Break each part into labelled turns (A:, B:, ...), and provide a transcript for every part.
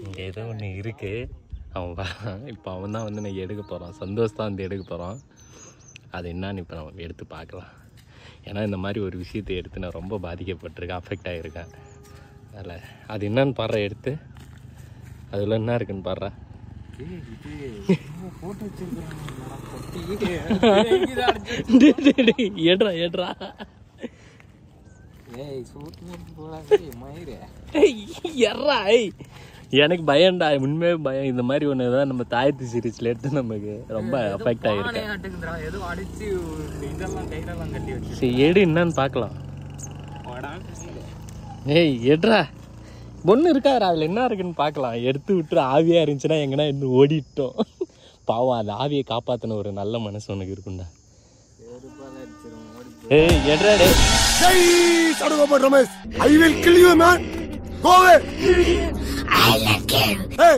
A: இங்கே ஏதோ ஒன்று இருக்கு. இப்போ அவன் தான் வந்து நான் எடுக்க போகிறான். சந்தோஷ் தான் வந்து எடுக்க போகிறான். அது என்னன்னு இப்போ நம்ம எடுத்து பார்க்கலாம். ஏன்னா இந்த மாதிரி ஒரு விஷயத்தை எடுத்து நான் ரொம்ப பாதிக்கப்பட்டிருக்கேன், அஃபெக்ட் ஆகியிருக்கேன். அதில் அது என்னன்னு பாடுற எடுத்து அதில் என்ன இருக்குன்னு பாடுற. ஏட்ரா ஏட்ரா எனக்கு பயம்டா, உண்மையே பயம். இந்த மாதிரி ஒன்று தான் நம்ம தாயத்து சீரீஸ்ல எடுத்து நமக்கு ரொம்ப அஃபெக்ட் ஆகிருக்கேன். சரி எடு என்னன்னு பார்க்கலாம். ஏய் எடுறா, ஒன்றும் இருக்காதுடா, அதில் என்ன இருக்குன்னு பார்க்கலாம். எடுத்து விட்டு ஆவியாக இருந்துச்சுன்னா எங்கன்னா இன்னும் ஓடிட்டோம். பாவம், அந்த ஆவியை காப்பாற்றின ஒரு நல்ல மனசு உனக்கு இருக்குண்டா. ஏய் எடுறா டே. I will kill you man. Go away. I will kill. Hey,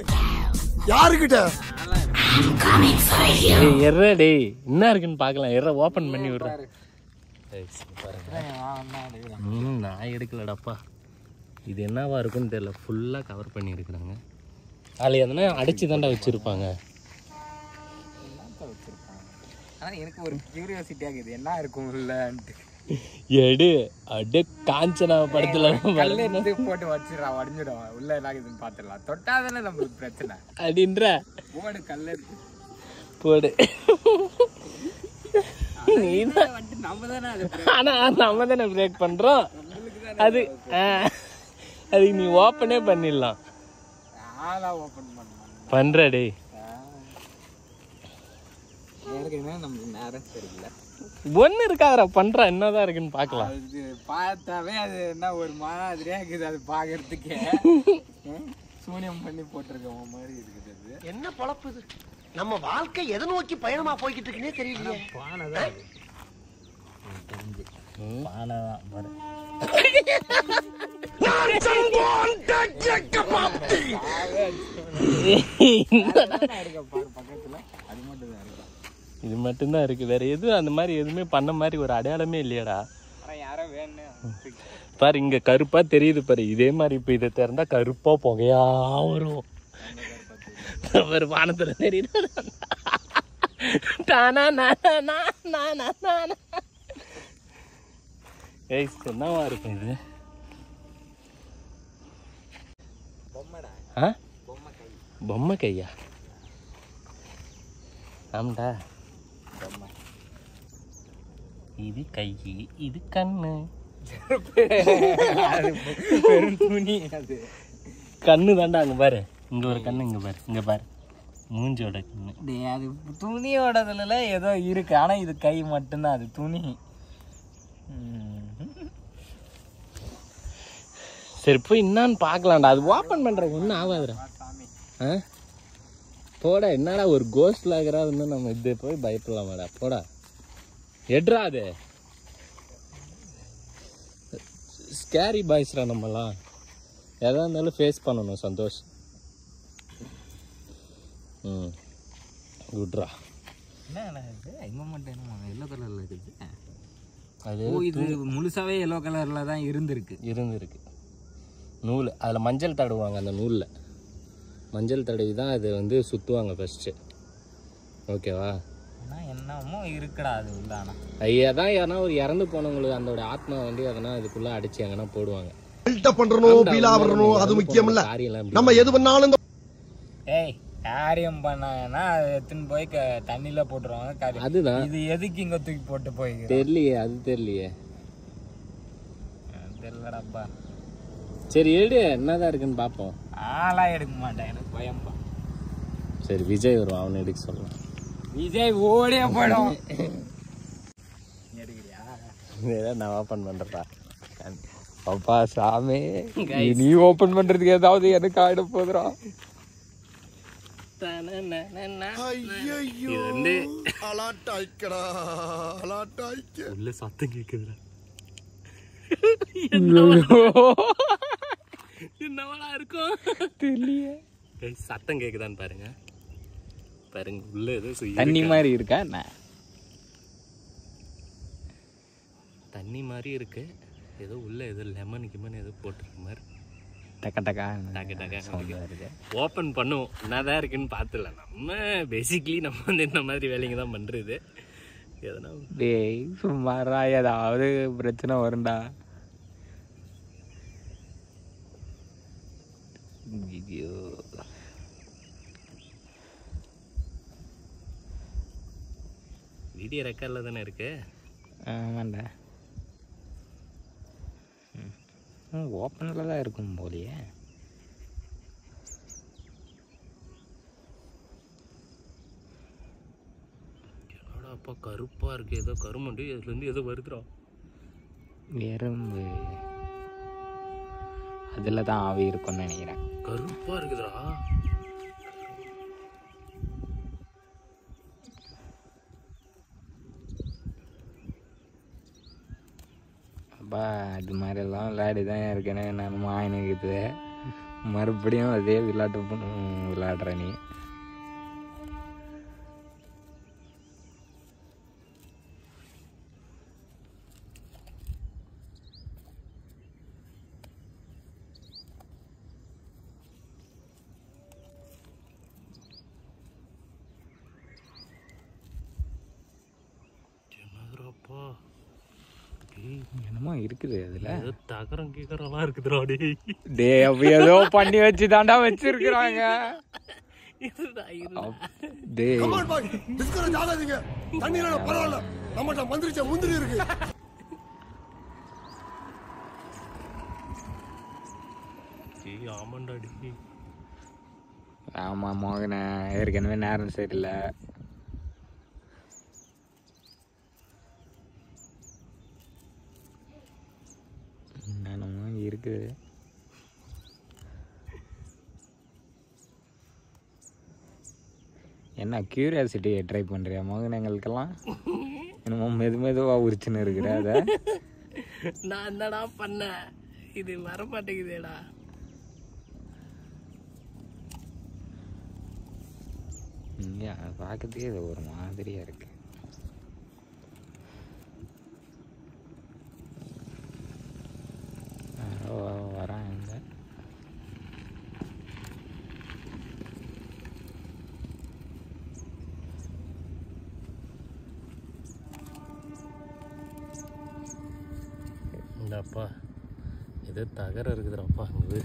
A: யாருக்கிட்ட? I'm coming for you. ஏய் எர்ரா டேய், என்ன இருக்குன்னு பார்க்கலாம். எர்ரா ஓபன் பண்ணி விடுறா. ஏய் பாருங்க. நான் எடுக்கலடாப்பா. இது என்னவா இருக்குன்னு தெரியல. ஃபுல்லாக கவர் பண்ணி இருக்கிறாங்க. அதில் எதனா அடிச்சு தாண்டா வச்சுருப்பாங்க.
B: ஆனால் எனக்கு ஒரு கியூரியாசிட்டி ஆகுது, என்ன இருக்கும் இல்லைன்ட்டு.
A: எடு அடு காஞ்சனா படத்துல
B: கல்ல எடுத்து போட்டு வச்சிடா, உடஞ்சிடும். உள்ள என்ன இருக்குதுன்னு பார்த்துடலாம். தொட்டாதானே நம்மளுக்கு பிரச்சனை
A: அப்படின்ற.
B: போடு கல்ல எடுத்து
A: போடு.
B: ஆனா
A: நம்ம தானே பிரேக் பண்றோம். அது அதுக்கு நீ ஓப்பனே பண்ணிடலாம். பண்ற டே. ஒண்ணு இருக்காதா பண்ற, என்னதான் இருக்குன்னு பாக்கலாம்.
B: பார்த்தாவே அது என்ன ஒரு மாதிரியா இருக்குது. அது பாக்குறதுக்கே சூனியம் பண்ணி போட்டிருக்க மாதிரி இருக்குது.
C: என்ன பொழப்புது, நம்ம வாழ்க்கை எதை நோக்கி பயணமா போய்கிட்டு இருக்குன்னே தெரியலையே.
B: பானைதான் தெரிஞ்சு பானைதான் பாரு.
A: இது மட்டும்தான் இருக்கு, வேற எதுவும் அந்த மாதிரி எதுவுமே பண்ண மாதிரி ஒரு அடையாளமே இல்லையாடா. பாரு இங்க கருப்பா தெரியுது பாரு. இதே மாதிரி இப்ப இதை திறந்தா கருப்பா புகையா வரும். ஒரு வானத்துல தெரியுது. என்னவா இருக்கும் இது? பொம்மை கையா? ஆமாடா, இது கை, இது கண்ணு.
B: துணி அது
A: கண்ணு தாண்டா. அங்க பாரு, இங்க ஒரு கண்ணு, இங்க பாரு, இங்க பாரு மூஞ்சோட கண்ணு.
B: அது துணியோடதுல ஏதோ இருக்கு, ஆனா இது கை மட்டும்தான். அது துணி.
A: சரி போய் என்னான்னு பாக்கலாம்டா. அது ஓப்பன் பண்றது ஒன்றும் ஆகாதுடா. போடா, என்னடா ஒரு கோஸ்ட்ல ஆகிறாதுன்னு நம்ம இது போய் பயப்படலாமாடா. போடா எட்ரா. அது ஸ்கேரி பாய்ஸ்ரா. நம்மலாம் எதா இருந்தாலும் ஃபேஸ் பண்ணணும். சந்தோஷ். குட்ரா.
B: என்ன எல்லோ கலர்ல இருக்குது.
A: அது
B: இது முழுசாவே எல்லோ கலர்ல தான் இருந்திருக்கு.
A: நூல் அதில் மஞ்சள் தடவுவாங்க. அந்த நூலில் மஞ்சள் தடவி தான் அது வந்து சுற்றுவாங்க ஃபஸ்ட்டு. ஓகேவா?
B: என்னமோ இருக்குடா அது உள்ள. ஆனால்
A: ஐயா தான் யாரா ஒரு இறந்து போனவங்களுக்கு அதோட ஆத்மா வந்து எதனா அதுக்குள்ளே அடிச்சு எங்கன்னா போடுவாங்க.
C: அது முக்கியம் இல்ல, நம்ம எது பண்ணாலும்.
B: ஏய் காரியம் பண்ணாங்கன்னா எடுத்துன்னு போய் தண்ணியில போட்டுருவாங்க.
A: அதுதான்.
B: இது எதுக்கு இங்க தூக்கி போட்டு போய்
A: தெரியலையே. அது தெரியலையே.
B: தெரியலடாப்பா.
A: சரி எடு, என்னதான் இருக்குன்னு பார்ப்போம்.
B: ஆளாக எடுக்க மாட்டேன், எனக்கு பயம்பா.
A: சரி விஜய் வருவான், அவனை எடுக்க சொல்லலாம்.
B: விஜய் ஓடியே போயிடும். எடுக்கிறியா?
A: நான் ஓப்பன் பண்றப்பா.
B: அப்பா சாமி, நீ ஓபன் பண்றதுக்கு ஏதாவது எனக்கு ஆயிட போதுரா.
A: உள்ள சத்தம் கேக்குதுடா. என்னவா இருக்கும் தெரியலையே. சத்தம் கேக்குதான்னு பாருங்க. பாருங்க உள்ள ஏதோ
B: தண்ணி மாதிரி இருக்கா என்ன?
A: தண்ணி மாதிரி இருக்கு. ஏதோ உள்ள ஏதோ லெமன் கிமன் ஏதோ போட்டிருக்க மாதிரி.
D: டக்க டக்கா
E: டக்கு டக்கு
D: சவுண்ட் வருது.
E: ஓப்பன் பண்ணுவோம் என்னதான் இருக்குன்னு பார்த்துல. நம்ம பேசிக்லி நம்ம வந்து இந்த மாதிரி வேலைங்க தான் பண்ணுறது. எதனா
D: டேய் சும்மாரா, ஏதாவது பிரச்சனை வரும்டா. ஐயோ
E: வீடியோ ரெக்கார்டில் தானே இருக்கு.
D: ஆமாண்டா, ஓப்பனில் தான் இருக்கும் போலியே.
E: என்னடா அப்பா கருப்பாக இருக்குது, ஏதோ கருமண்டு அதுலேருந்து ஏதோ வருதுடா.
D: எறும்பு அதில் தான் ஆவி இருக்கும்னு நினைக்கிறேன்.
E: கருப்பாக இருக்குதுடா.
D: அப்பா அது மாதிரிலாம் விளையாடி தான் இருக்கேன்னு நான் மாயனுக்குது. மறுபடியும் அதே விளையாடுற நீ.
E: என்னதுடாப்பா
D: என்னமோ இருக்குது அதுல.
E: ஏதோ தகரம் கேக்கறலாம் இருக்குதுடா.
D: டே அப்ப ஏதோ பண்ணி வச்சு தாண்டா வச்சிருக்கிறாங்க. டேய்
A: கமான் பாய், டிஸ்கரேஜ் ஆகாதீங்க. தண்ணில பரவாயில்ல, நம்மட்ட மந்திரிச்ச முந்திரி இருக்கு.
E: ஆமாண்டாடி.
D: ஆமா மோகன, ஏற்கனவே நேரம் சரியில்லை. என்னமோ இருக்குது. என்ன கியூரியாசிட்டியை ட்ரை பண்ணுறியா மோகன்? எங்களுக்கெல்லாம் என்னமோ மெதுவாக உரிச்சுன்னு இருக்கிற. அதை
E: நான் என்னடா பண்ண, இது வர மாட்டேங்குதேடா.
D: இங்கே பார்க்கறதுக்கே இது ஒரு மாதிரியாக இருக்கு. வராங்க.
E: இந்தப்பா ஏதோ தகரம் இருக்குதுடாப்பா. அங்கே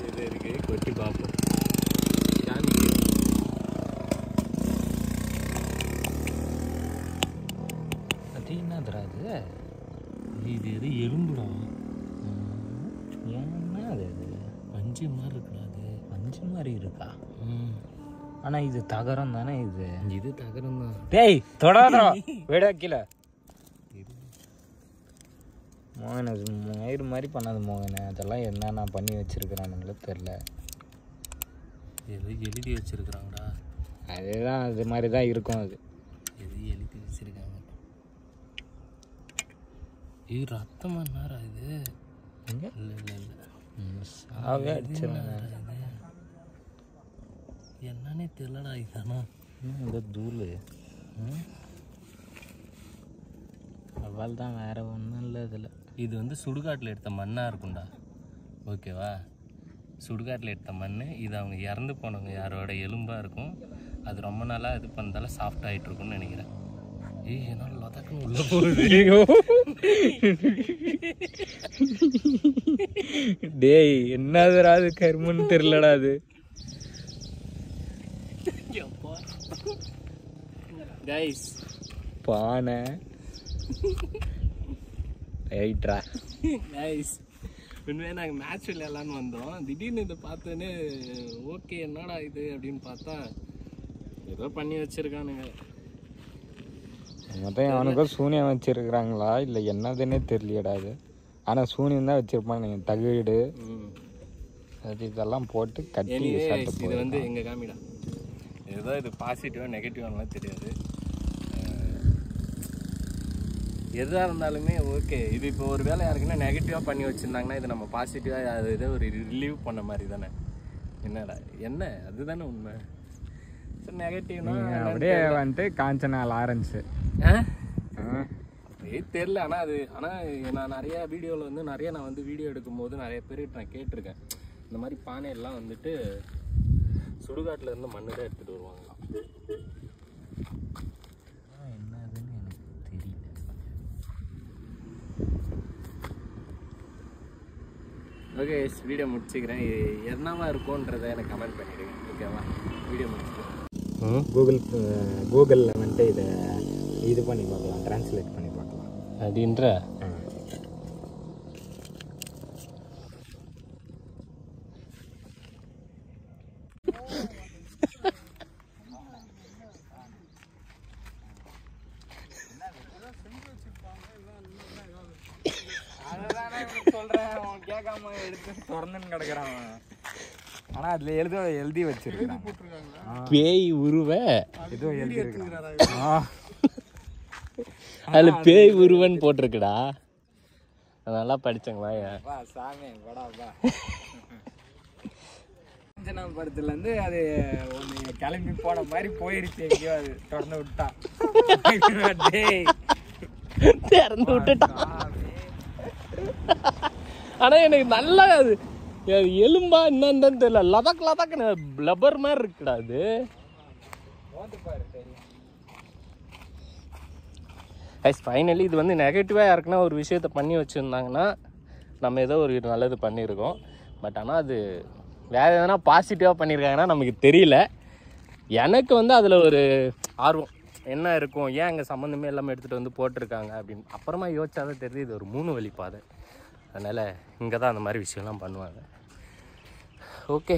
E: இது இருக்கு, கொட்டி பார்ப்போம்.
D: அது என்னதுடா அது?
E: இது எது எலும்புடா.
D: ஏன்னா அது அது
E: பஞ்சு மாதிரி இருக்குடா. அது
D: பஞ்சு மாதிரி இருக்கா? ஆனால் இது தகரம் தானே?
E: இது தகரம் தான்.
D: டேய் தொடாதடா, விட கீழே. மோகன மயிறு மாதிரி பண்ணாது மோகன. அதெல்லாம் என்ன நான் பண்ணி வச்சிருக்கிறானுங்களோ தெரில.
E: ஏதோ எழுதி வச்சிருக்கிறாங்கடா.
D: அதுதான் அது மாதிரி தான் இருக்கும். அது
E: எது எழுதி வச்சிருக்காங்க. இது ரத்தமா நேரா? இது
D: எங்கே?
E: இல்லை இல்லை இல்லை,
D: சாவே அடிச்சிருந்தேன்.
E: என்னன்னே தெரியலடா. இதானா
D: இந்த தூள் அவள் தான், வேற ஒன்றும் இல்லை இதில்.
E: இது வந்து சுடுகாட்டில் எடுத்த மண்ணாக இருக்கும்டா. ஓகேவா? சுடுகாட்டில் எடுத்த மண் இது. அவங்க இறந்து போனவங்க யாரோட எலும்பாக இருக்கும். அது ரொம்ப நாளாக இது பண்ணதால சாஃப்ட் ஆகிட்டு இருக்கும்னு நினைக்கிறேன். ஏய் என்னால் லதாக்குன்னு உள்ள போகுது.
D: டேய் என்னதுடா அது? கருமன்னு தெரிலடா அது.
E: கைஸ்
D: பானை ரைட்ரா.
E: கைஸ் உண்மையாக நாங்கள் மேட்ச் விளையாடலான்னு வந்தோம். திடீர்னு இதை பார்த்தோன்னே ஓகே என்னடா இது அப்படின்னு பார்த்தா ஏதோ பண்ணி வச்சுருக்கானுங்க.
D: மொத்தம் அவனுக்கும் சூனியம் வச்சிருக்கிறாங்களா இல்லை என்னதுன்னே தெரியலையடா அது. ஆனால் சூனியம் தான் வச்சிருப்பானுங்க. தகுடு அது இதெல்லாம் போட்டு கட்டி.
E: இது வந்து எங்கள் காமிடா. ஏதோ இது பாசிட்டிவாக நெகட்டிவானலாம் தெரியாது. எதாக இருந்தாலுமே ஓகே. இது இப்போ ஒரு வேலை யாருக்குன்னா நெகட்டிவாக பண்ணி வச்சுருந்தாங்கன்னா இது நம்ம பாசிட்டிவாக அது இதை ஒரு ரிலீவ் பண்ண மாதிரி தானே. என்னடா என்ன அதுதானே உண்மை. ஸோ நெகட்டிவ்னா
D: அப்படியே வந்துட்டு காஞ்சனா லாரன்ஸு
E: தெரியல. ஆனால் நான் நிறைய வீடியோவில் வந்து நான் வந்து வீடியோ எடுக்கும்போது நிறைய பேர்கிட்ட நான் கேட்டிருக்கேன். இந்த மாதிரி பானையெல்லாம் வந்துட்டு சுடுகாட்டில் இருந்து மண்ணு தான் எடுத்துகிட்டு வருவாங்களாம். என்னதுன்னு எனக்கு தெரியல. ஓகே, வீடியோ முடிச்சுக்கிறேன். என்னவா இருக்கும்ன்றதை எனக்கு கமெண்ட் பண்ணிடுங்க. ஓகேவா, வீடியோ முடிச்சுக்கிறேன்.
D: கூகுளில் வந்துட்டு இதை இது பண்ணி பார்க்கலாம், ட்ரான்ஸ்லேட் பண்ணி பார்க்கலாம்
E: அப்படின்ற.
B: சொல்றேன், அவன் கேட்காம எடுத்து திறந்துன்னு கிடக்குறான். ஆனா அதுல எழுதி வச்சிருக்கான்
E: பேய் உருவ
B: ஏதோ எழுதிருக்கான்.
E: அதுல பேய் உருவன்னு போட்டிருக்குடா. நல்லா படிச்சங்களா
B: வா சாமி வடா வா. படத்துல இருந்து அது ஒண்ணு கிளம்பி போன மாதிரி போயிருச்சு. எங்கேயோ அது திறந்து விட்டான்.
E: திறந்து விட்டுட்டான். ஆனா எனக்கு நல்லா அது எலும்பா என்னன்னு தெரியல, லதக்குன்னு லப்பர் மாதிரி இருக்குடா அது. ஃபைனலி இது வந்து நெகட்டிவாக யாருக்குன்னா ஒரு விஷயத்த பண்ணி வச்சுருந்தாங்கன்னா நம்ம ஏதோ ஒரு நல்லது பண்ணியிருக்கோம். பட் ஆனால் அது வேறு எதனா பாசிட்டிவாக பண்ணியிருக்காங்கன்னா நமக்கு தெரியல. எனக்கு வந்து அதில் ஒரு ஆர்வம் என்ன இருக்கும், ஏன் அங்கே சம்மந்தமே எல்லாமே எடுத்துகிட்டு வந்து போட்டிருக்காங்க அப்படின்னு. அப்புறமா யோசிச்சாதான் தெரியுது இது ஒரு 3 வழி பாதை. அதனால் இங்கே தான் அந்த மாதிரி விஷயம்லாம் பண்ணுவாங்க. ஓகே.